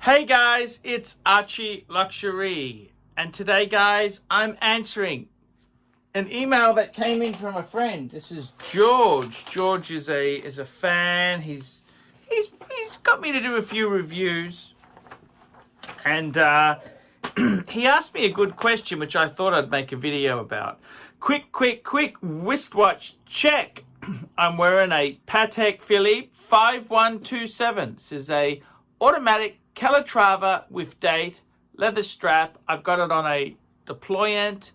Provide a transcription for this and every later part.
Hey guys, it's ArchieLuxury, and today guys I'm answering an email that came in from a friend. This is George. George is a fan. He's got me to do a few reviews, and he asked me a good question which I thought I'd make a video about. Quick wristwatch check. I'm wearing a Patek Philippe 5127. This is a automatic Calatrava with date, leather strap. I've got it on a deployant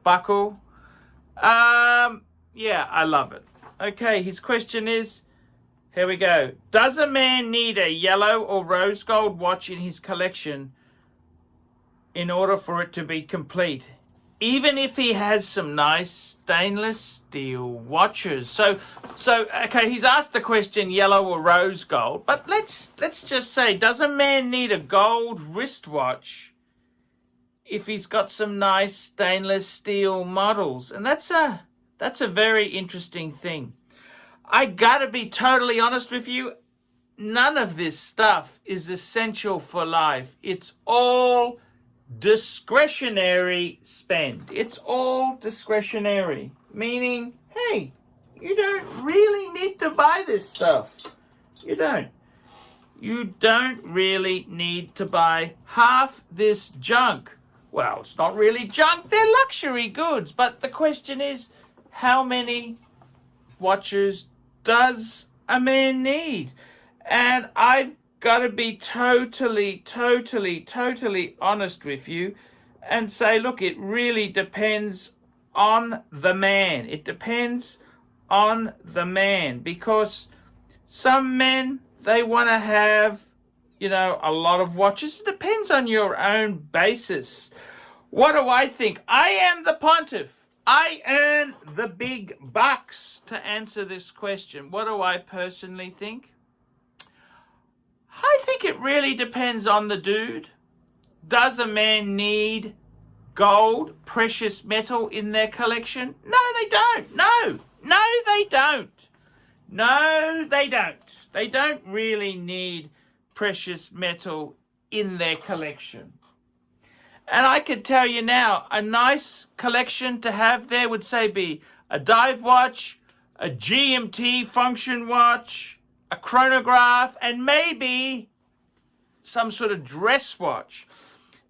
buckle. Yeah, I love it. Okay, his question is, here we go. Does a man need a yellow or rose gold watch in his collection in order for it to be complete, even if he has some nice stainless steel watches? So okay, he's asked the question yellow or rose gold, but let's just say, does a man need a gold wristwatch if he's got some nice stainless steel models? And that's a very interesting thing. I gotta be totally honest with you, none of this stuff is essential for life. It's all discretionary spend. It's all discretionary, meaning, hey, you don't really need to buy this stuff. You don't really need to buy half this junk. Well, it's not really junk, they're luxury goods, but the question is, how many watches does a man need? And I've got to be totally honest with you and say, look, it really depends on the man. It depends on the man, because some men, they want to have, you know, a lot of watches. It depends on your own basis. What do I think? I am the pontiff. I earn the big bucks to answer this question. What do I personally think? I think it really depends on the dude. Does a man need gold, precious metal in their collection? No, they don't. No, they don't. No, they don't. They don't really need precious metal in their collection. And I could tell you now, a nice collection to have there would say be a dive watch, a GMT function watch, a chronograph, and maybe some sort of dress watch.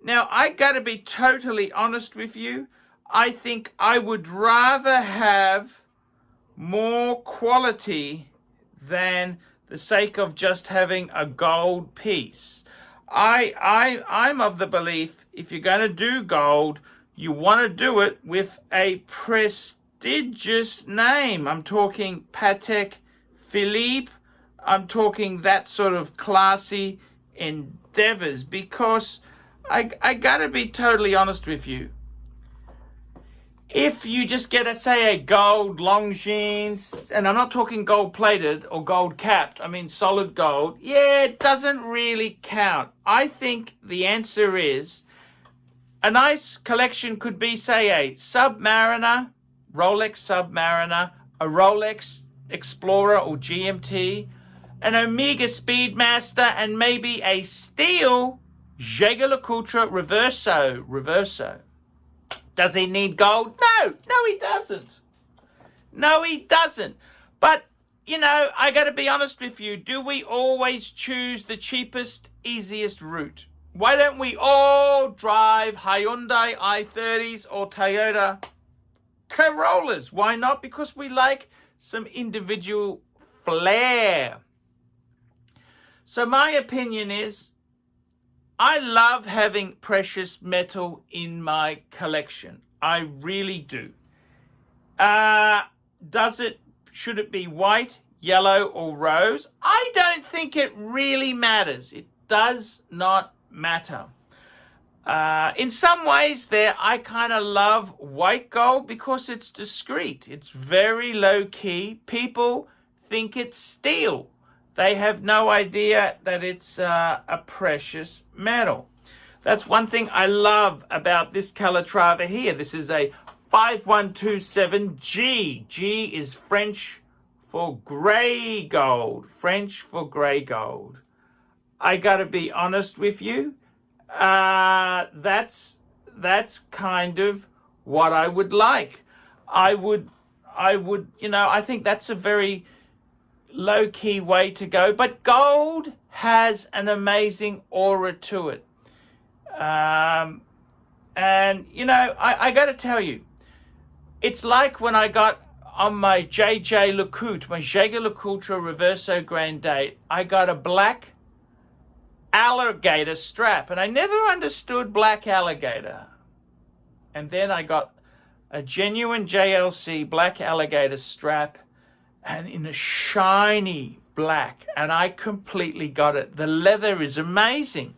Now, I gotta be totally honest with you. I think I would rather have more quality than the sake of just having a gold piece. I'm of the belief, if you're going to do gold, you want to do it with a prestigious name. I'm talking Patek Philippe. I'm talking that sort of classy endeavors, because I got to be totally honest with you. If you just get, say, a gold Longines, and I'm not talking gold plated or gold capped, I mean solid gold, yeah, it doesn't really count. I think the answer is, a nice collection could be, say, a Submariner, Rolex Submariner, a Rolex Explorer or GMT, an Omega Speedmaster, and maybe a steel Jaeger-LeCoultre Reverso. Does he need gold? No, he doesn't. No, he doesn't. But, you know, I got to be honest with you. Do we always choose the cheapest, easiest route? Why don't we all drive Hyundai i30s or Toyota Corollas? Why not? Because we like some individual flair. So my opinion is, I love having precious metal in my collection. I really do. Should it be white, yellow, or rose? I don't think it really matters. It does not matter. In some ways I kind of love white gold because it's discreet. It's very low key. People think it's steel. They have no idea that it's a precious metal. That's one thing I love about this Calatrava here. This is a 5127G. G is French for grey gold. French for grey gold. I got to be honest with you. That's kind of what I would like. I would, I think that's a very low-key way to go. But gold has an amazing aura to it. And, I got to tell you, it's like when I got on my JJ my Jaeger LeCoultre Reverso Grande, I got a black alligator strap, and I never understood black alligator. And then I got a genuine JLC black alligator strap, and in a shiny black, and I completely got it. The leather is amazing.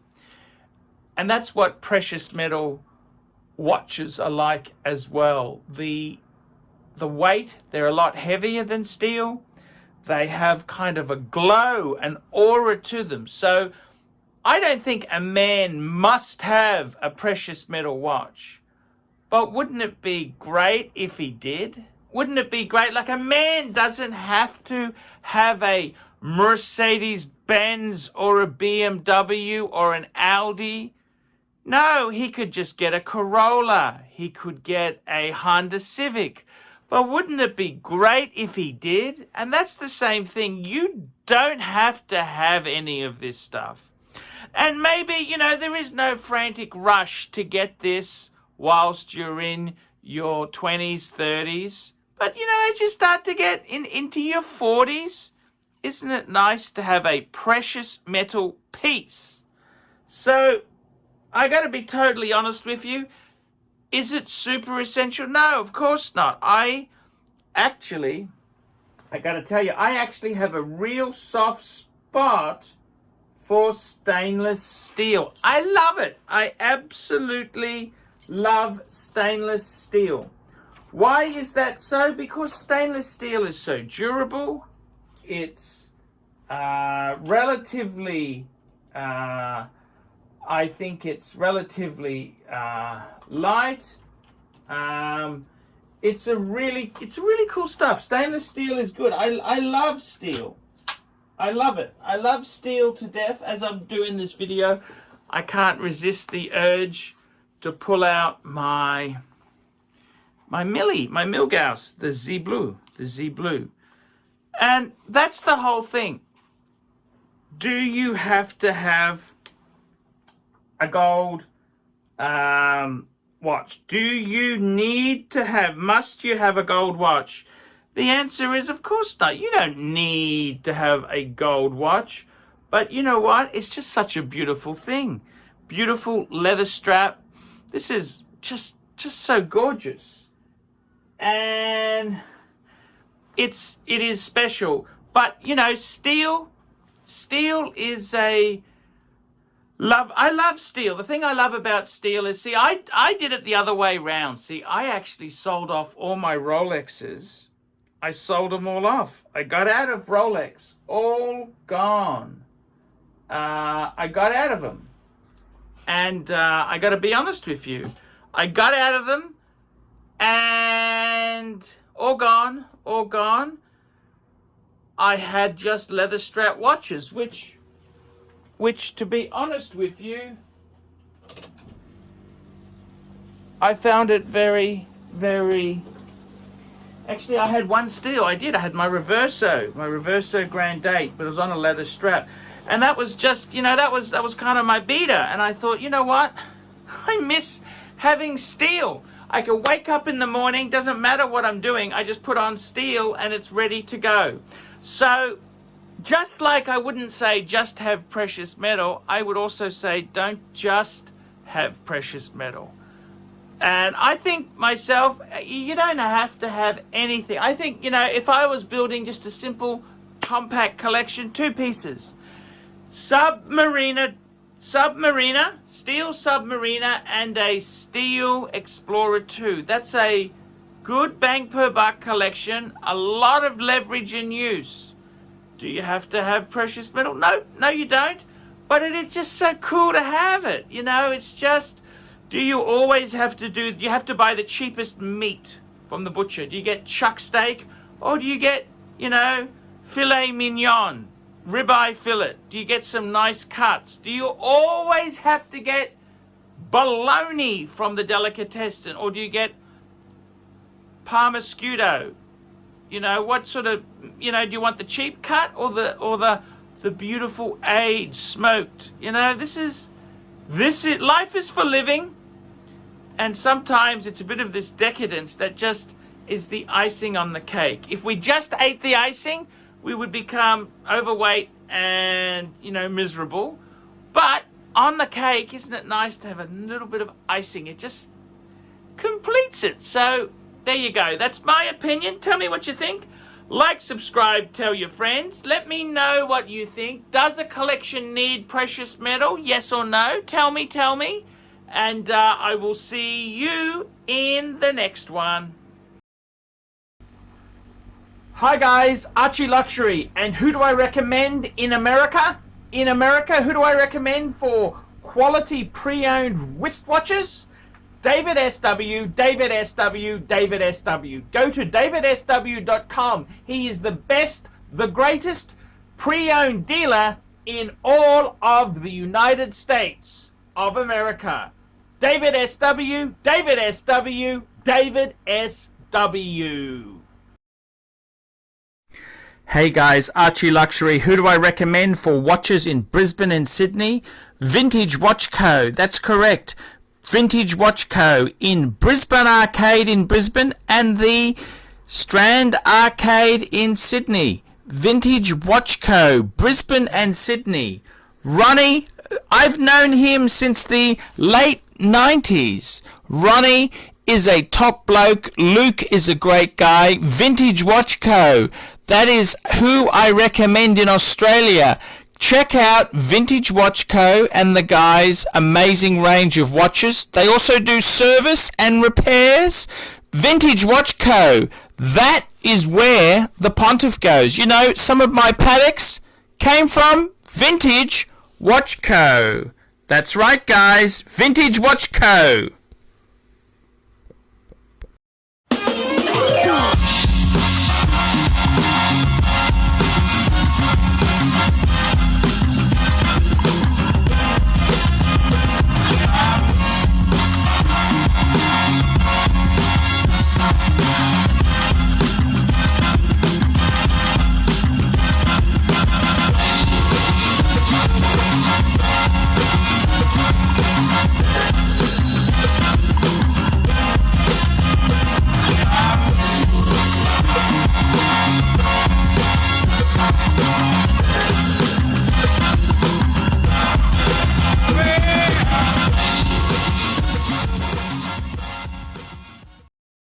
And that's what precious metal watches are like as well. The weight, they're a lot heavier than steel. They have kind of a glow, an aura to them. So I don't think a man must have a precious metal watch. But wouldn't it be great if he did? Wouldn't it be great? Like, a man doesn't have to have a Mercedes-Benz or a BMW or an Audi. No, he could just get a Corolla. He could get a Honda Civic. But wouldn't it be great if he did? And that's the same thing. You don't have to have any of this stuff. And maybe, there is no frantic rush to get this whilst you're in your 20s, 30s. But, as you start to get into your 40s, isn't it nice to have a precious metal piece? So, I got to be totally honest with you. Is it super essential? No, of course not. I got to tell you, I actually have a real soft spot for stainless steel. I love it. I absolutely love stainless steel. Why is that so? Because stainless steel is so durable. It's relatively, I think it's relatively light. It's really cool stuff. Stainless steel is good. I love steel. I love it. I love steel to death. As I'm doing this video, I can't resist the urge to pull out my Milgauss, the Z Blue. And that's the whole thing. Do you have to have a gold watch? Do you need to have, must you have a gold watch? The answer is, of course not. You don't need to have a gold watch. But you know what? It's just such a beautiful thing. Beautiful leather strap. This is just so gorgeous. And it is special. But, steel is I love steel. The thing I love about steel is, I did it the other way round. I actually sold off all my Rolexes. I sold them all off. I got out of Rolex. All gone. I got out of them. And I got to be honest with you. I got out of them and all gone. I had just leather strap watches, which to be honest with you, I found it very, very... Actually, I had one steel. I had my Reverso Grande, but it was on a leather strap. And that was just, that was kind of my beater. And I thought, you know what? I miss having steel. I can wake up in the morning, doesn't matter what I'm doing, I just put on steel and it's ready to go. So, just like I wouldn't say just have precious metal, I would also say don't just have precious metal. And I think myself, you don't have to have anything. I think, if I was building just a simple compact collection, 2 pieces, Submariner, steel Submariner, and a steel Explorer 2. That's a good bang per buck collection, a lot of leverage in use. Do you have to have precious metal? No, you don't. But it's just so cool to have it. It's just... Do you always have to do you have to buy the cheapest meat from the butcher? Do you get chuck steak or do you get, filet mignon? ribeye fillet? Do you get some nice cuts? Do you always have to get bologna from the delicatessen, or do you get parmascudo? You know, what sort of, you know, do you want the cheap cut or the beautiful aged smoked? You know, this is life is for living, and sometimes it's a bit of this decadence that just is the icing on the cake. If we just ate the icing, we would become overweight and, you know, miserable. But on the cake, isn't it nice to have a little bit of icing? It just completes it. So there you go. That's my opinion. Tell me what you think. Like, subscribe, tell your friends. Let me know what you think. Does a collection need precious metal? Yes or no? Tell me. And I will see you in the next one. Hi guys, ArchieLuxury, and who do I recommend in America? In America, who do I recommend for quality pre-owned wristwatches? David SW, David SW, David SW. Go to davidsw.com. He is the best, the greatest pre-owned dealer in all of the United States of America. David SW, David SW, David SW. Hey guys, ArchieLuxury. Who do I recommend for watches in Brisbane and Sydney? Vintage Watch Co. That's correct. Vintage Watch Co. in Brisbane Arcade in Brisbane and the Strand Arcade in Sydney. Vintage Watch Co. Brisbane and Sydney. Ronnie, I've known him since the late 90s. Ronnie is a top bloke. Luke is a great guy. Vintage Watch Co. That is who I recommend in Australia. Check out Vintage Watch Co. and the guys' amazing range of watches. They also do service and repairs. Vintage Watch Co. That is where the Pontiff goes. You know, some of my Patek's came from Vintage Watch Co. That's right, guys. Vintage Watch Co.